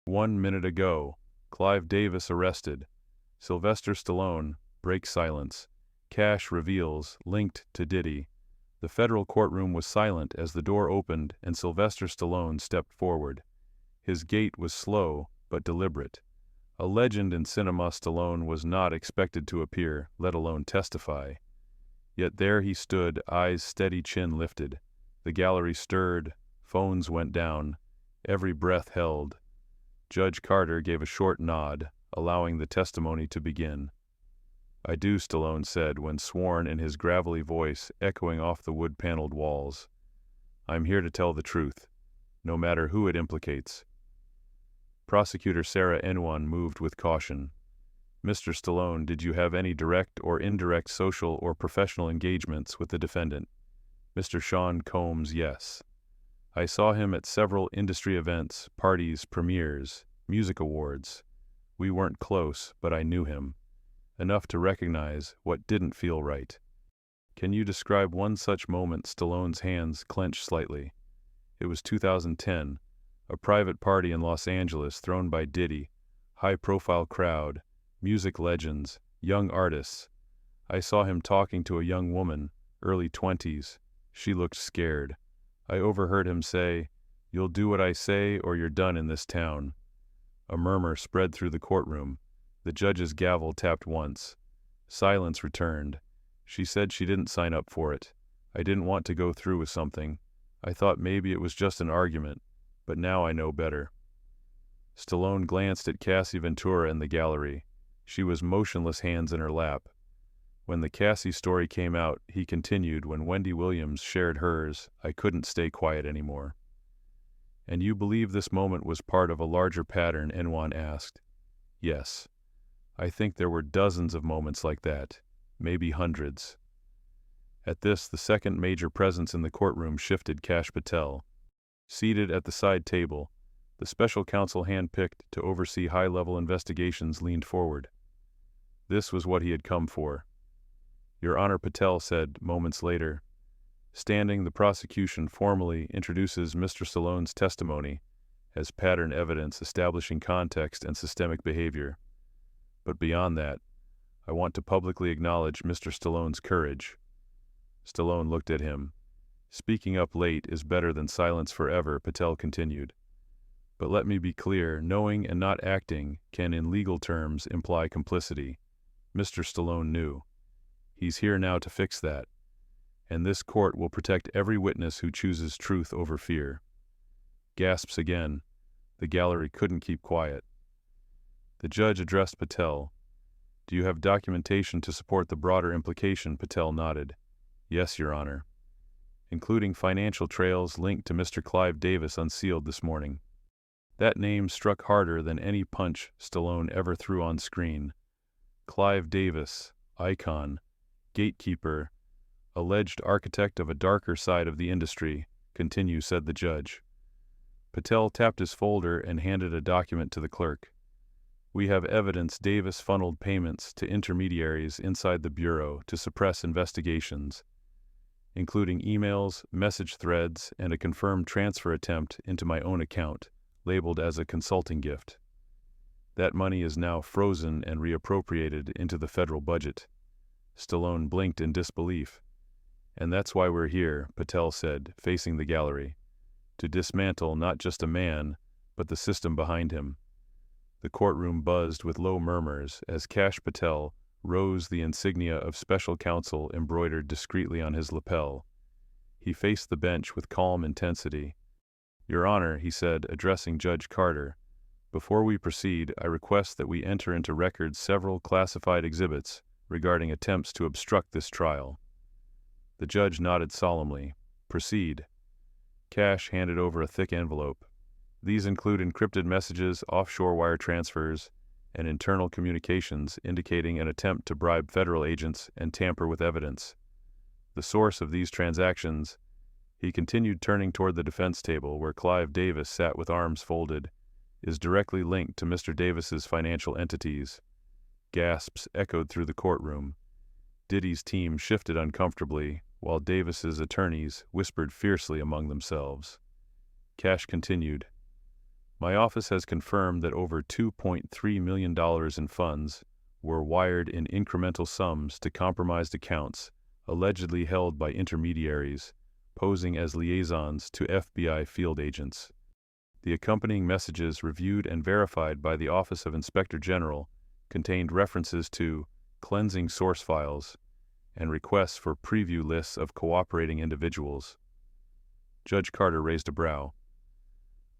1 minute ago, Clive Davis arrested. Sylvester Stallone, breaks silence. Kash reveals, linked to Diddy. The federal courtroom was silent as the door opened and Sylvester Stallone stepped forward. His gait was slow, but deliberate. A legend in cinema, Stallone was not expected to appear, let alone testify. Yet there he stood, eyes steady, chin lifted. The gallery stirred, phones went down, every breath held. Judge Carter gave a short nod, allowing the testimony to begin. "I do," Stallone said when sworn in, his gravelly voice echoing off the wood-paneled walls. "I'm here to tell the truth, no matter who it implicates." Prosecutor Sarah Enwan moved with caution. "Mr. Stallone, did you have any direct or indirect social or professional engagements with the defendant?" Mr. Sean Combs: "Yes. I saw him at several industry events, parties, premieres, music awards. We weren't close, but I knew him. Enough to recognize what didn't feel right." "Can you describe one such moment?" Stallone's hands clenched slightly. "It was 2010, a private party in Los Angeles thrown by Diddy, high-profile crowd, music legends, young artists. I saw him talking to a young woman, early 20s. She looked scared. I overheard him say, 'You'll do what I say or you're done in this town.'" A murmur spread through the courtroom. The judge's gavel tapped once. Silence returned. "She said she didn't sign up for it. I didn't want to go through with something. I thought maybe it was just an argument, but now I know better." Stallone glanced at Cassie Ventura in the gallery. She was motionless, hands in her lap. When the Cassie story came out, he continued, when Wendy Williams shared hers, I couldn't stay quiet anymore. "And you believe this moment was part of a larger pattern?" Enwan asked. "Yes. I think there were dozens of moments like that, maybe hundreds." At this, the second major presence in the courtroom shifted. Kash Patel. Seated at the side table, the special counsel handpicked to oversee high-level investigations, leaned forward. This was what he had come for. "Your Honor," Patel said moments later. Standing, the prosecution formally introduces Mr. Stallone's testimony as pattern evidence establishing context and systemic behavior. But beyond that, I want to publicly acknowledge Mr. Stallone's courage." Stallone looked at him. "Speaking up late is better than silence forever," Patel continued. "But let me be clear, knowing and not acting can in legal terms imply complicity. Mr. Stallone knew. He's here now to fix that. And this court will protect every witness who chooses truth over fear." Gasps again. The gallery couldn't keep quiet. The judge addressed Patel. "Do you have documentation to support the broader implication?" Patel nodded. "Yes, Your Honor. Including financial trails linked to Mr. Clive Davis unsealed this morning." That name struck harder than any punch Stallone ever threw on screen. Clive Davis, icon, gatekeeper, alleged architect of a darker side of the industry, "Continue," said the judge. Patel tapped his folder and handed a document to the clerk. "We have evidence Davis funneled payments to intermediaries inside the Bureau to suppress investigations, including emails, message threads, and a confirmed transfer attempt into my own account, labeled as a consulting gift. That money is now frozen and reappropriated into the federal budget." Stallone blinked in disbelief. "And that's why we're here," Patel said, facing the gallery. "To dismantle not just a man, but the system behind him." The courtroom buzzed with low murmurs as Kash Patel rose, the insignia of special counsel embroidered discreetly on his lapel. He faced the bench with calm intensity. "Your Honor," he said, addressing Judge Carter, "before we proceed, I request that we enter into record several classified exhibits regarding attempts to obstruct this trial." The judge nodded solemnly. "Proceed." Kash handed over a thick envelope. "These include encrypted messages, offshore wire transfers, and internal communications indicating an attempt to bribe federal agents and tamper with evidence. The source of these transactions," he continued, turning toward the defense table where Clive Davis sat with arms folded, "is directly linked to Mr. Davis's financial entities." Gasps echoed through the courtroom. Diddy's team shifted uncomfortably, while Davis's attorneys whispered fiercely among themselves. Kash continued, My office has confirmed that over $2.3 million in funds were wired in incremental sums to compromised accounts allegedly held by intermediaries, posing as liaisons to FBI field agents. The accompanying messages, reviewed and verified by the Office of Inspector General, contained references to cleansing source files and requests for preview lists of cooperating individuals. Judge Carter raised a brow.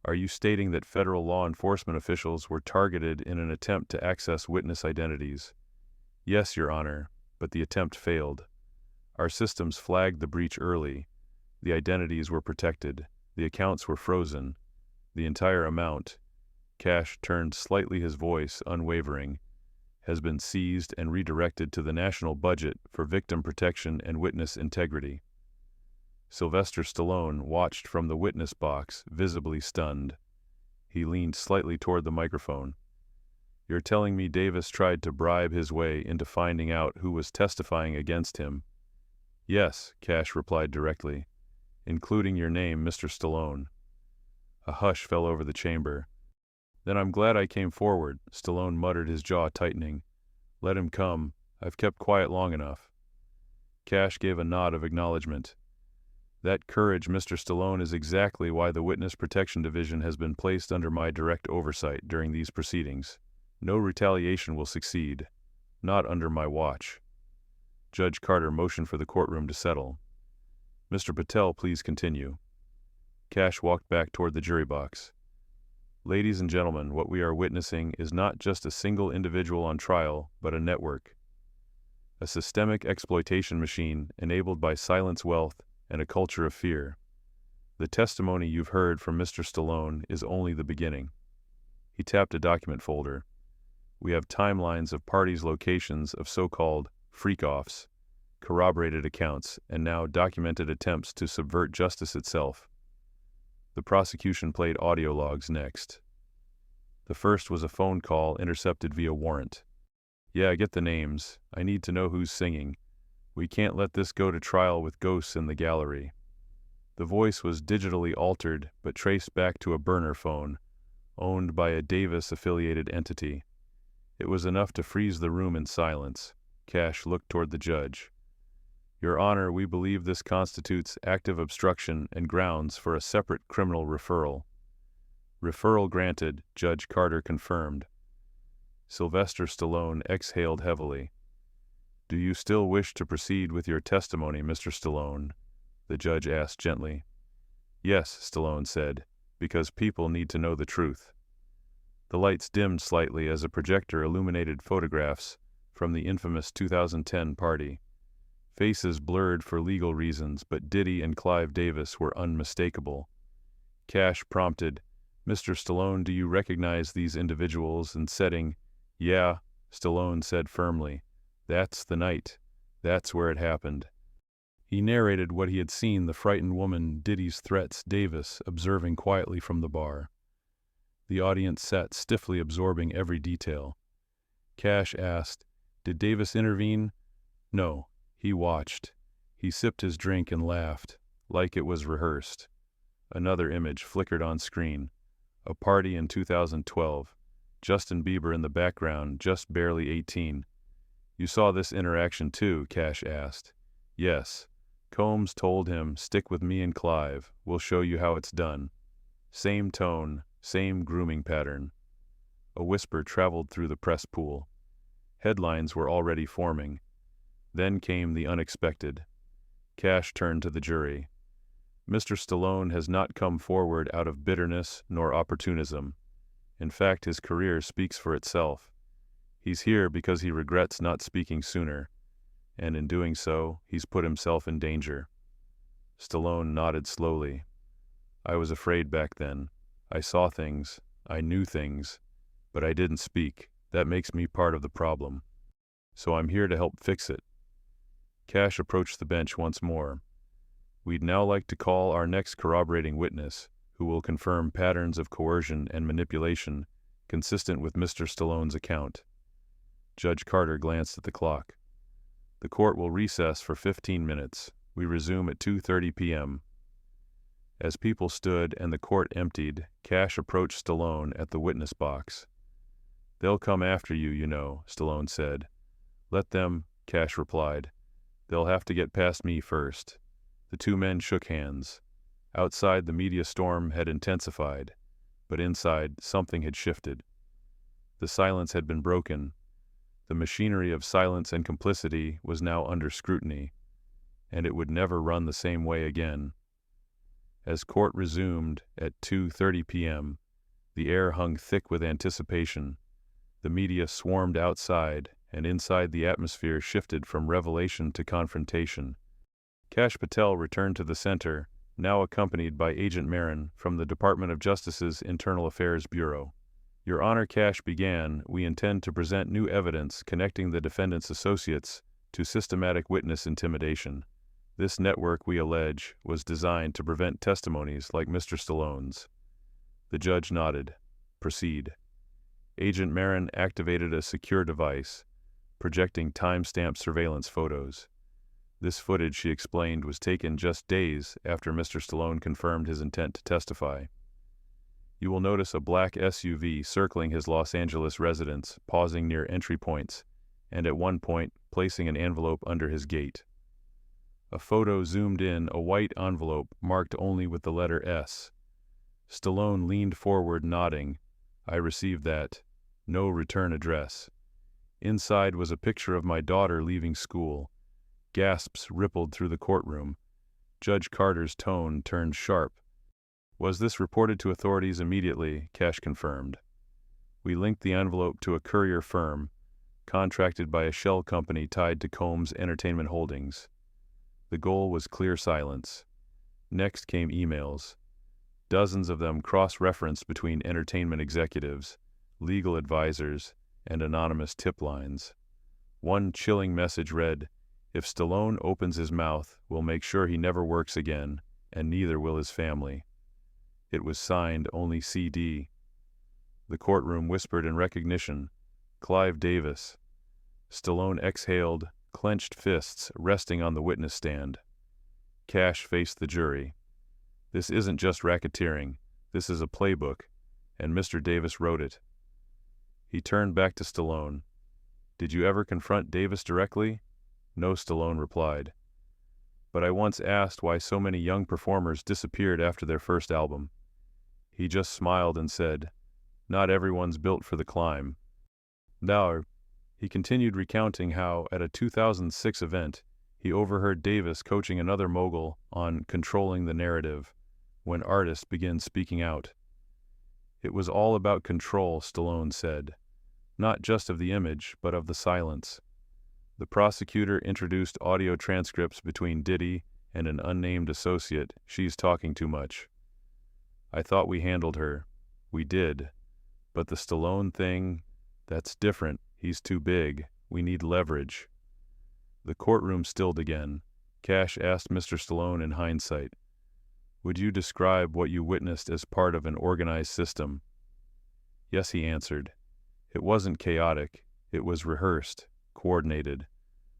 Are you stating that federal law enforcement officials were targeted in an attempt to access witness identities? Yes, Your Honor, but the attempt failed. Our systems flagged the breach early. The identities were protected. The accounts were frozen. The entire amount, Kash turned slightly, his voice unwavering, has been seized and redirected to the national budget for victim protection and witness integrity. Sylvester Stallone watched from the witness box, visibly stunned. He leaned slightly toward the microphone. You're telling me Davis tried to bribe his way into finding out who was testifying against him? Yes, Kash replied directly, including your name, Mr. Stallone. A hush fell over the chamber. Then I'm glad I came forward, Stallone muttered, his jaw tightening. Let him come. I've kept quiet long enough. Kash gave a nod of acknowledgement. That courage, Mr. Stallone, is exactly why the Witness Protection Division has been placed under my direct oversight during these proceedings. No retaliation will succeed. Not under my watch. Judge Carter motioned for the courtroom to settle. Mr. Patel, please continue. Kash walked back toward the jury box. Ladies and gentlemen, what we are witnessing is not just a single individual on trial, but a network. A systemic exploitation machine enabled by silence, wealth, and a culture of fear. The testimony you've heard from Mr. Stallone is only the beginning. He tapped a document folder. We have timelines of parties' locations of so-called freak-offs, corroborated accounts, and now documented attempts to subvert justice itself. The prosecution played audio logs next. The first was a phone call intercepted via warrant. Yeah, get the names. I need to know who's singing. We can't let this go to trial with ghosts in the gallery. The voice was digitally altered but traced back to a burner phone, owned by a Davis-affiliated entity. It was enough to freeze the room in silence. Kash looked toward the judge. Your Honor, we believe this constitutes active obstruction and grounds for a separate criminal referral. Referral granted, Judge Carter confirmed. Sylvester Stallone exhaled heavily. Do you still wish to proceed with your testimony, Mr. Stallone? The judge asked gently. Yes, Stallone said, because people need to know the truth. The lights dimmed slightly as a projector illuminated photographs from the infamous 2010 party. Faces blurred for legal reasons, but Diddy and Clive Davis were unmistakable. Kash prompted, Mr. Stallone, do you recognize these individuals and setting? Yeah, Stallone said firmly. That's the night. That's where it happened. He narrated what he had seen the frightened woman, Diddy's threats, Davis, observing quietly from the bar. The audience sat stiffly, absorbing every detail. Kash asked, Did Davis intervene? No. He watched. He sipped his drink and laughed, like it was rehearsed. Another image flickered on screen. A party in 2012. Justin Bieber in the background, just barely 18. You saw this interaction too, Kash asked. Yes. Combs told him, stick with me and Clive. We'll show you how it's done. Same tone, same grooming pattern. A whisper traveled through the press pool. Headlines were already forming. Then came the unexpected. Kash turned to the jury. Mr. Stallone has not come forward out of bitterness nor opportunism. In fact, his career speaks for itself. He's here because he regrets not speaking sooner, and in doing so, he's put himself in danger. Stallone nodded slowly. I was afraid back then. I saw things, I knew things, but I didn't speak. That makes me part of the problem. So I'm here to help fix it. Kash approached the bench once more. We'd now like to call our next corroborating witness, who will confirm patterns of coercion and manipulation consistent with Mr. Stallone's account. Judge Carter glanced at the clock. The court will recess for 15 minutes. We resume at 2:30 p.m. As people stood and the court emptied, Kash approached Stallone at the witness box. "They'll come after you, you know," Stallone said. "Let them," Kash replied. "They'll have to get past me first." The two men shook hands. Outside, the media storm had intensified, but inside, something had shifted. The silence had been broken. The machinery of silence and complicity was now under scrutiny, and it would never run the same way again. As court resumed at 2:30 p.m., the air hung thick with anticipation. The media swarmed outside, and inside the atmosphere shifted from revelation to confrontation. Kash Patel returned to the center, now accompanied by Agent Marin from the Department of Justice's Internal Affairs Bureau. "Your Honor," Kash began, "we intend to present new evidence connecting the defendant's associates to systematic witness intimidation. This network, we allege, was designed to prevent testimonies like Mr. Stallone's." The judge nodded. "Proceed." Agent Marin activated a secure device, projecting time-stamped surveillance photos. This footage, she explained, was taken just days after Mr. Stallone confirmed his intent to testify. "You will notice a black SUV circling his Los Angeles residence, pausing near entry points, and at one point placing an envelope under his gate. A photo zoomed in, a white envelope marked only with the letter S. Stallone leaned forward, nodding. "I received that. No return address." Inside was a picture of my daughter leaving school. Gasps rippled through the courtroom. Judge Carter's tone turned sharp. "Was this reported to authorities immediately?" Kash confirmed. "We linked the envelope to a courier firm, contracted by a shell company tied to Combs Entertainment Holdings." The goal was clear silence. Next came emails. Dozens of them cross-referenced between entertainment executives, legal advisors, and anonymous tip lines. One chilling message read, "If Stallone opens his mouth, we'll make sure he never works again, and neither will his family." It was signed only CD. The courtroom whispered in recognition, "Clive Davis." Stallone exhaled, clenched fists resting on the witness stand. Kash faced the jury. "This isn't just racketeering. This is a playbook, and Mr. Davis wrote it." He turned back to Stallone. "Did you ever confront Davis directly?" "No," Stallone replied. "But I once asked why so many young performers disappeared after their first album. He just smiled and said, 'Not everyone's built for the climb.'" Now, he continued recounting how, at a 2006 event, he overheard Davis coaching another mogul on controlling the narrative, when artists began speaking out. "It was all about control," Stallone said, "not just of the image, but of the silence." The prosecutor introduced audio transcripts between Diddy and an unnamed associate. "She's talking too much. I thought we handled her. We did. But the Stallone thing, that's different. He's too big. We need leverage." The courtroom stilled again. Kash asked Mr. Stallone in hindsight, "Would you describe what you witnessed as part of an organized system?" "Yes," he answered. "It wasn't chaotic. It was rehearsed, coordinated,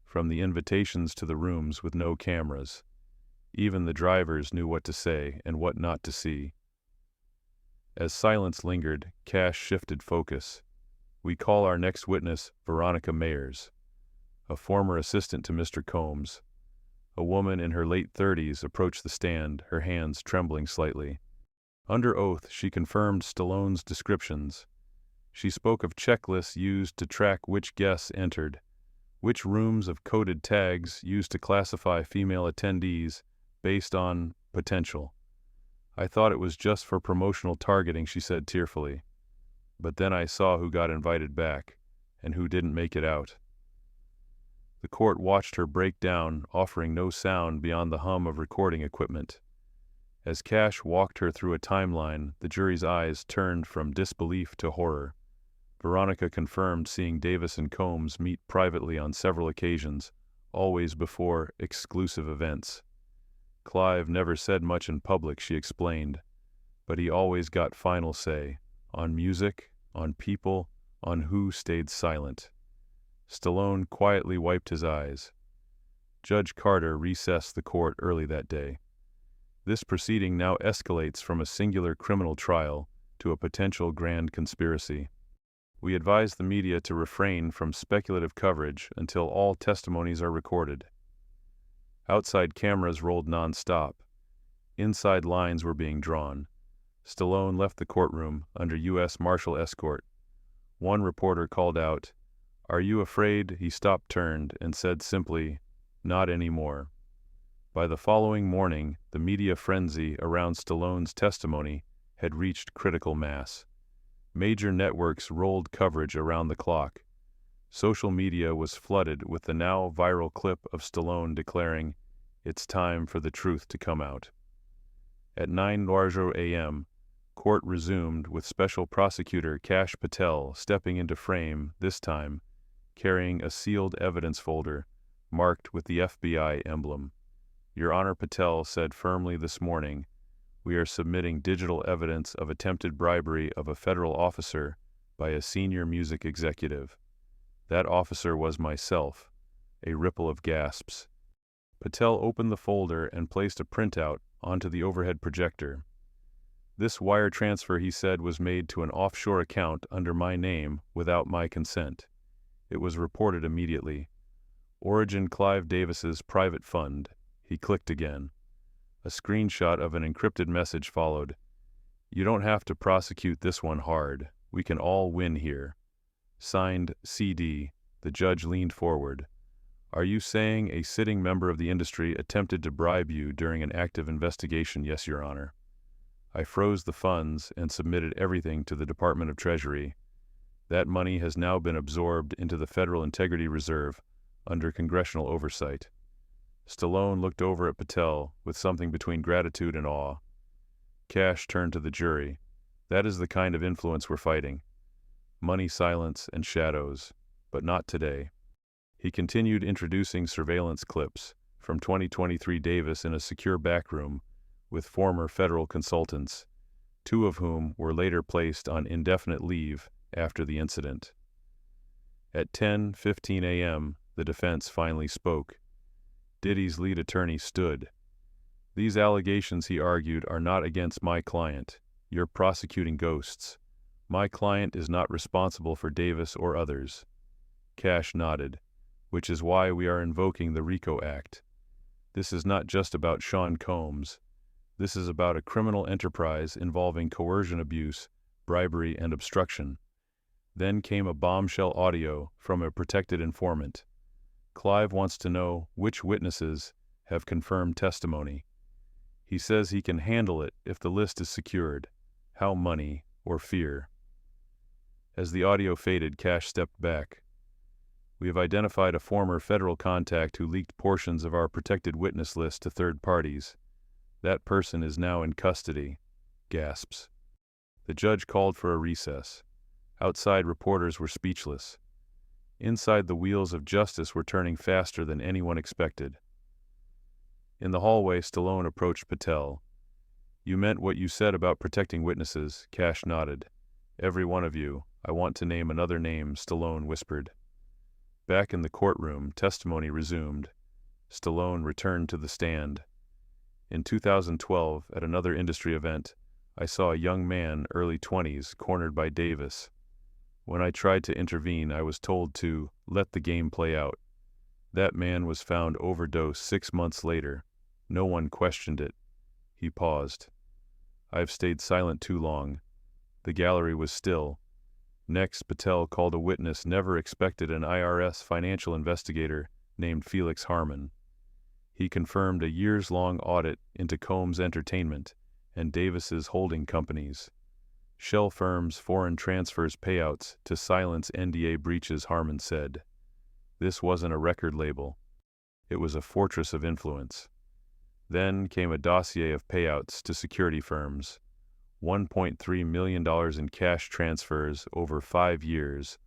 from the invitations to the rooms with no cameras. Even the drivers knew what to say and what not to see." As silence lingered, Kash shifted focus. "We call our next witness Veronica Mayers, a former assistant to Mr. Combs." A woman in her late 30s approached the stand, her hands trembling slightly. Under oath, she confirmed Stallone's descriptions. She spoke of checklists used to track which guests entered, which rooms of coded tags used to classify female attendees based on potential. "I thought it was just for promotional targeting," she said tearfully. "But then I saw who got invited back, and who didn't make it out." The court watched her break down, offering no sound beyond the hum of recording equipment. As Kash walked her through a timeline, the jury's eyes turned from disbelief to horror. Veronica confirmed seeing Davis and Combs meet privately on several occasions, always before exclusive events. "Clive never said much in public," she explained, "but he always got final say, on music, on people, on who stayed silent." Stallone quietly wiped his eyes. Judge Carter recessed the court early that day. This proceeding now escalates from a singular criminal trial to a potential grand conspiracy. We advise the media to refrain from speculative coverage until all testimonies are recorded. Outside cameras rolled non-stop. Inside lines were being drawn. Stallone left the courtroom under U.S. Marshal escort. One reporter called out, "Are you afraid?" He stopped, turned, and said simply, "Not anymore." By the following morning, the media frenzy around Stallone's testimony had reached critical mass. Major networks rolled coverage around the clock. Social media was flooded with the now viral clip of Stallone declaring, "It's time for the truth to come out." At 9:00 a.m., court resumed with Special Prosecutor Kash stepping into frame, this time carrying a sealed evidence folder marked with the FBI emblem. "Your Honor," Patel said firmly this morning, "we are submitting digital evidence of attempted bribery of a federal officer by a senior music executive. That officer was myself." A ripple of gasps. Patel opened the folder and placed a printout onto the overhead projector. "This wire transfer," he said, "was made to an offshore account under my name without my consent. It was reported immediately. Origin Clive Davis's private fund." He clicked again. A screenshot of an encrypted message followed. "You don't have to prosecute this one hard. We can all win here." Signed, CD. The judge leaned forward. "Are you saying a sitting member of the industry attempted to bribe you during an active investigation?" "Yes, Your Honor. I froze the funds and submitted everything to the Department of Treasury. That money has now been absorbed into the Federal Integrity Reserve under congressional oversight." Stallone looked over at Patel with something between gratitude and awe. Kash turned to the jury. "That is the kind of influence we're fighting. Money, silence, and shadows. But not today." He continued introducing surveillance clips from 2023 Davis in a secure backroom with former federal consultants, two of whom were later placed on indefinite leave after the incident. At 10:15 a.m., the defense finally spoke. Diddy's lead attorney stood. "These allegations," he argued, "are not against my client. You're prosecuting ghosts. My client is not responsible for Davis or others." Kash nodded. "Which is why we are invoking the RICO Act. This is not just about Sean Combs. This is about a criminal enterprise involving coercion, abuse, bribery, and obstruction." Then came a bombshell audio from a protected informant. "Clive wants to know which witnesses have confirmed testimony. He says he can handle it if the list is secured. How money or fear?" As the audio faded, Kash stepped back. "We have identified a former federal contact who leaked portions of our protected witness list to third parties. That person is now in custody." Gasps. The judge called for a recess. Outside, reporters were speechless. Inside, the wheels of justice were turning faster than anyone expected. In the hallway, Stallone approached Patel. "You meant what you said about protecting witnesses." Kash nodded. "Every one of you. I want to name another name," Stallone whispered. Back in the courtroom, testimony resumed. Stallone returned to the stand. "In 2012, at another industry event, I saw a young man, early 20s, cornered by Davis. When I tried to intervene, I was told to let the game play out. That man was found overdosed 6 months later. No one questioned it." He paused. "I've stayed silent too long." The gallery was still. Next, Patel called a witness never expected, an IRS financial investigator named Felix Harmon. He confirmed a years-long audit into Combs Entertainment and Davis's holding companies. Shell firms, foreign transfers, payouts to silence NDA breaches, Harmon said. This wasn't a record label. It was a fortress of influence. Then came a dossier of payouts to security firms. $1.3 million in cash transfers over 5 years,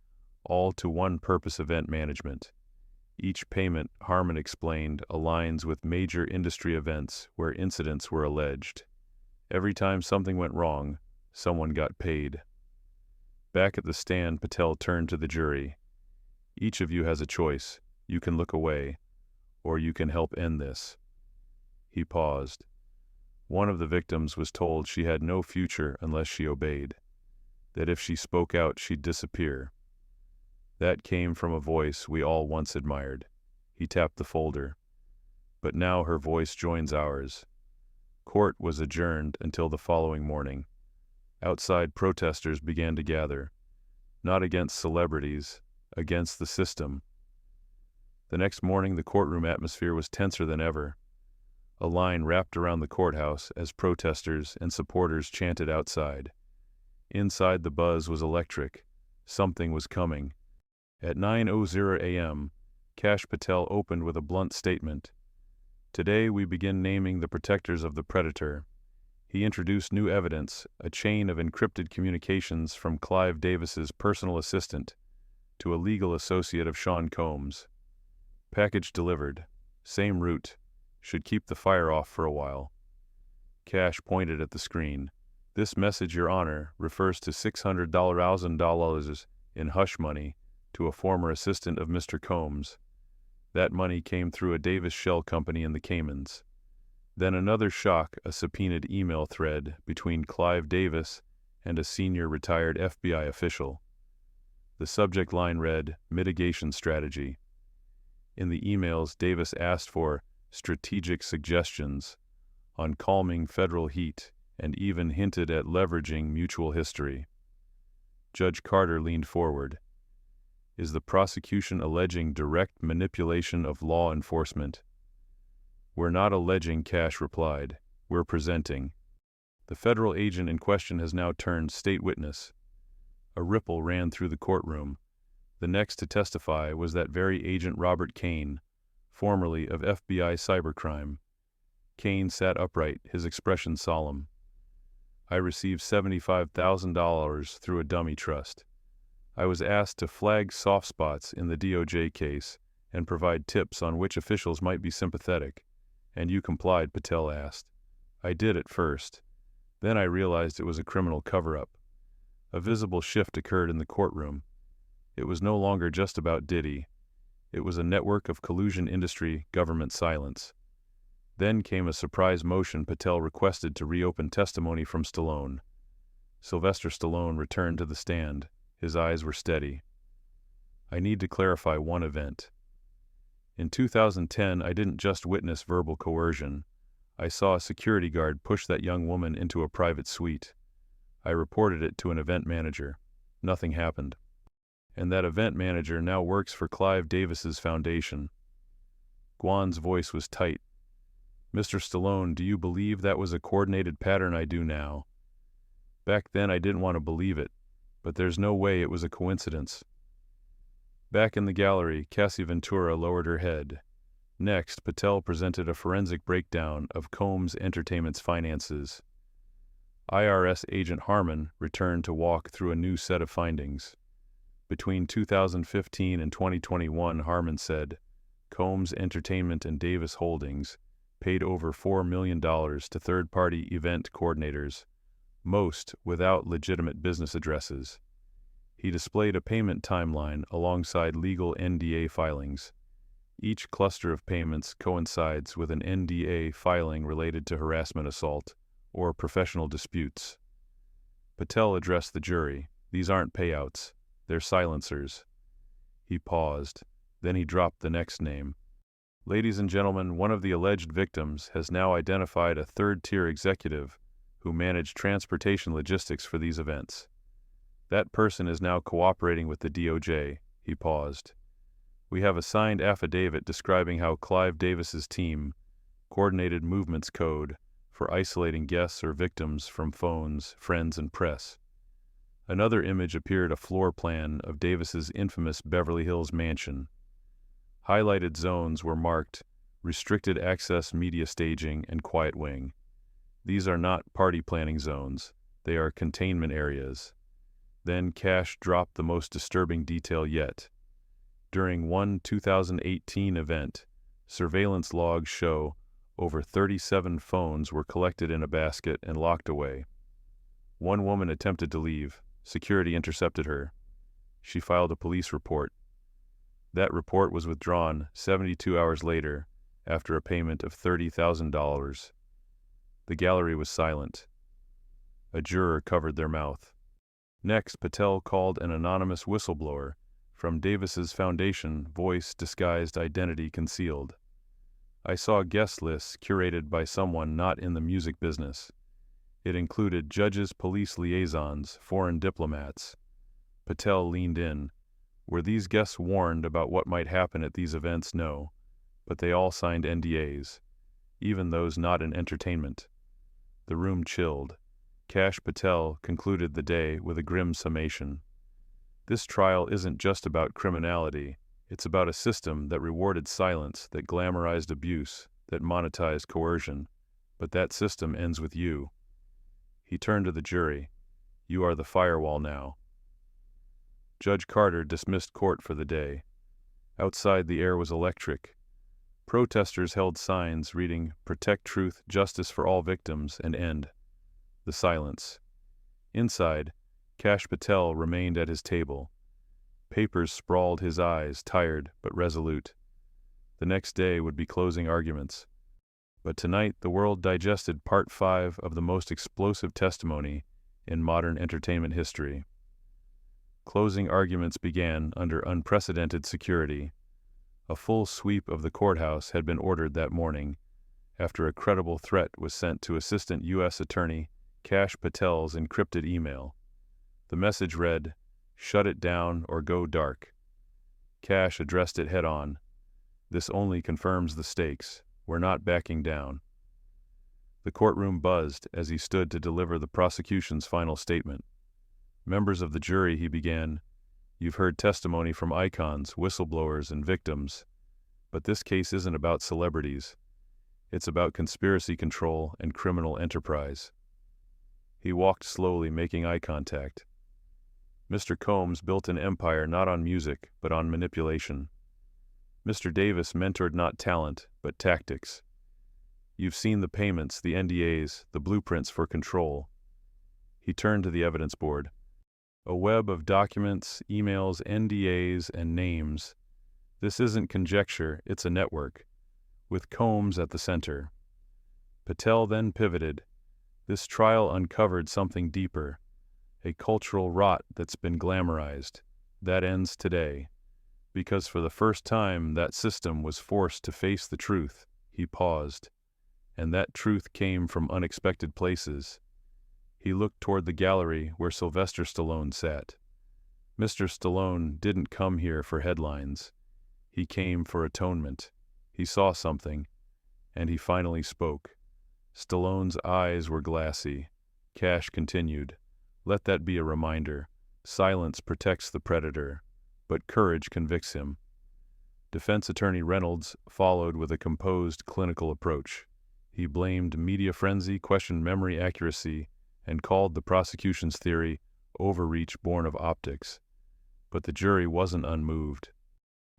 all to one purpose: event management. Each payment, Harmon explained, aligns with major industry events where incidents were alleged. Every time something went wrong, someone got paid. Back at the stand, Patel turned to the jury. "Each of you has a choice. You can look away, or you can help end this." He paused. One of the victims was told she had no future unless she obeyed, that if she spoke out she'd disappear. That came from a voice we all once admired. He tapped the folder. But now her voice joins ours. Court was adjourned until the following morning. Outside, protesters began to gather, not against celebrities, against the system. The next morning, the courtroom atmosphere was tenser than ever. A line wrapped around the courthouse as protesters and supporters chanted outside. Inside, the buzz was electric. Something was coming. At 9:00 a.m., Kash Patel opened with a blunt statement. Today we begin naming the protectors of the predator. He introduced new evidence, a chain of encrypted communications from Clive Davis's personal assistant to a legal associate of Sean Combs. Package delivered. Same route. Should keep the fire off for a while. Kash pointed at the screen. This message, Your Honor, refers to $600,000 in hush money to a former assistant of Mr. Combs. That money came through a Davis shell company in the Caymans. Then another shock, a subpoenaed email thread between Clive Davis and a senior retired FBI official. The subject line read, Mitigation Strategy. In the emails, Davis asked for strategic suggestions on calming federal heat and even hinted at leveraging mutual history. Judge Carter leaned forward. Is the prosecution alleging direct manipulation of law enforcement? We're not alleging, Kash replied. We're presenting. The federal agent in question has now turned state witness. A ripple ran through the courtroom. The next to testify was that very agent Robert Kane, formerly of FBI cybercrime. Kane sat upright, his expression solemn. I received $75,000 through a dummy trust. I was asked to flag soft spots in the DOJ case and provide tips on which officials might be sympathetic. And you complied, Patel asked. I did at first. Then I realized it was a criminal cover-up. A visible shift occurred in the courtroom. It was no longer just about Diddy. It was a network of collusion industry, government silence. Then came a surprise motion. Patel requested to reopen testimony from Stallone. Sylvester Stallone returned to the stand. His eyes were steady. I need to clarify one event. In 2010, I didn't just witness verbal coercion. I saw a security guard push that young woman into a private suite. I reported it to an event manager. Nothing happened. And that event manager now works for Clive Davis's foundation. Guan's voice was tight. Mr. Stallone, do you believe that was a coordinated pattern? I do now. Back then I didn't want to believe it, but there's no way it was a coincidence. Back in the gallery, Cassie Ventura lowered her head. Next, Patel presented a forensic breakdown of Combs Entertainment's finances. IRS agent Harmon returned to walk through a new set of findings. Between 2015 and 2021, Harmon said, Combs Entertainment and Davis Holdings paid over $4 million to third-party event coordinators, most without legitimate business addresses. He displayed a payment timeline alongside legal NDA filings. Each cluster of payments coincides with an NDA filing related to harassment, assault, or professional disputes. Patel addressed the jury. These aren't payouts. They're silencers. He paused. Then he dropped the next name. Ladies and gentlemen, one of the alleged victims has now identified a third-tier executive who managed transportation logistics for these events. That person is now cooperating with the DOJ. He paused. We have a signed affidavit describing how Clive Davis's team coordinated movements code for isolating guests or victims from phones, friends, and press. Another image appeared, a floor plan of Davis's infamous Beverly Hills mansion. Highlighted zones were marked restricted access, media staging, and quiet wing. These are not party planning zones. They are containment areas. Then Kash dropped the most disturbing detail yet. During one 2018 event, surveillance logs show over 37 phones were collected in a basket and locked away. One woman attempted to leave. Security intercepted her. She filed a police report. That report was withdrawn 72 hours later after a payment of $30,000. The gallery was silent. A juror covered their mouth. Next, Patel called an anonymous whistleblower from Davis's foundation, voice disguised, identity concealed. I saw guest lists curated by someone not in the music business. It included judges, police liaisons, foreign diplomats. Patel leaned in. Were these guests warned about what might happen at these events? No. But they all signed NDAs, even those not in entertainment. The room chilled. Kash Patel concluded the day with a grim summation. This trial isn't just about criminality. It's about a system that rewarded silence, that glamorized abuse, that monetized coercion. But that system ends with you. He turned to the jury. You are the firewall now. Judge Carter dismissed court for the day. Outside, the air was electric. Protesters held signs reading, "Protect truth, justice for all victims, and end." The silence. Inside, Kash Patel remained at his table. Papers sprawled his eyes, tired but resolute. The next day would be closing arguments. But tonight the world digested Part 5 of the most explosive testimony in modern entertainment history. Closing arguments began under unprecedented security. A full sweep of the courthouse had been ordered that morning, after a credible threat was sent to Assistant U.S. Attorney Kash Patel's encrypted email. The message read, "Shut it down or go dark." Kash addressed it head-on. "This only confirms the stakes. We're not backing down." The courtroom buzzed as he stood to deliver the prosecution's final statement. "Members of the jury," he began, "you've heard testimony from icons, whistleblowers, and victims. But this case isn't about celebrities. It's about conspiracy control and criminal enterprise." He walked slowly, making eye contact. Mr. Combs built an empire not on music, but on manipulation. Mr. Davis mentored not talent, but tactics. You've seen the payments, the NDAs, the blueprints for control. He turned to the evidence board. A web of documents, emails, NDAs, and names. This isn't conjecture, it's a network, with Combs at the center. Patel then pivoted. This trial uncovered something deeper, a cultural rot that's been glamorized. That ends today. Because for the first time, that system was forced to face the truth. He paused. And that truth came from unexpected places. He looked toward the gallery where Sylvester Stallone sat. Mr. Stallone didn't come here for headlines. He came for atonement. He saw something, and he finally spoke. Stallone's eyes were glassy. Kash continued, "Let that be a reminder. Silence protects the predator, but courage convicts him." Defense Attorney Reynolds followed with a composed, clinical approach. He blamed media frenzy, questioned memory accuracy, and called the prosecution's theory overreach born of optics. But the jury wasn't unmoved.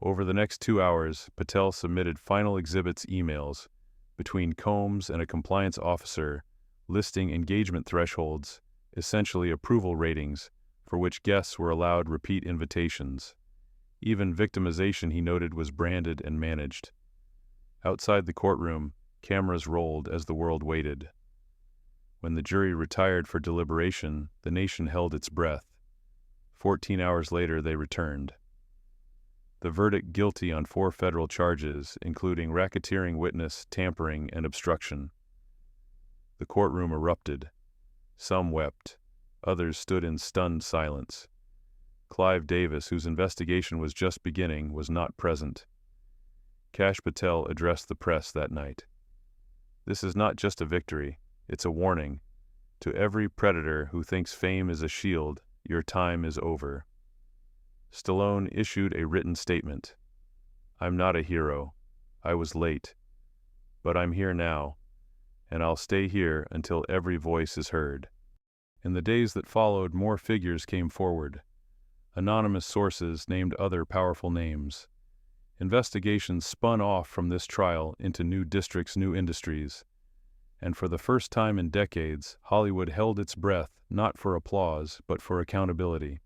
Over the next 2 hours, Patel submitted final exhibits emails between Combs and a compliance officer listing engagement thresholds, essentially approval ratings, for which guests were allowed repeat invitations. Even victimization, he noted, was branded and managed. Outside the courtroom, cameras rolled as the world waited. When the jury retired for deliberation, the nation held its breath. 14 hours later, they returned. The verdict: guilty on 4 federal charges, including racketeering, witness tampering, and obstruction. The courtroom erupted. Some wept. Others stood in stunned silence. Clive Davis, whose investigation was just beginning, was not present. Kash Patel addressed the press that night. "This is not just a victory, it's a warning. To every predator who thinks fame is a shield, your time is over." Stallone issued a written statement. "I'm not a hero. I was late. But I'm here now, and I'll stay here until every voice is heard." In the days that followed, more figures came forward. Anonymous sources named other powerful names. Investigations spun off from this trial into new districts, new industries. And for the first time in decades, Hollywood held its breath, not for applause, but for accountability.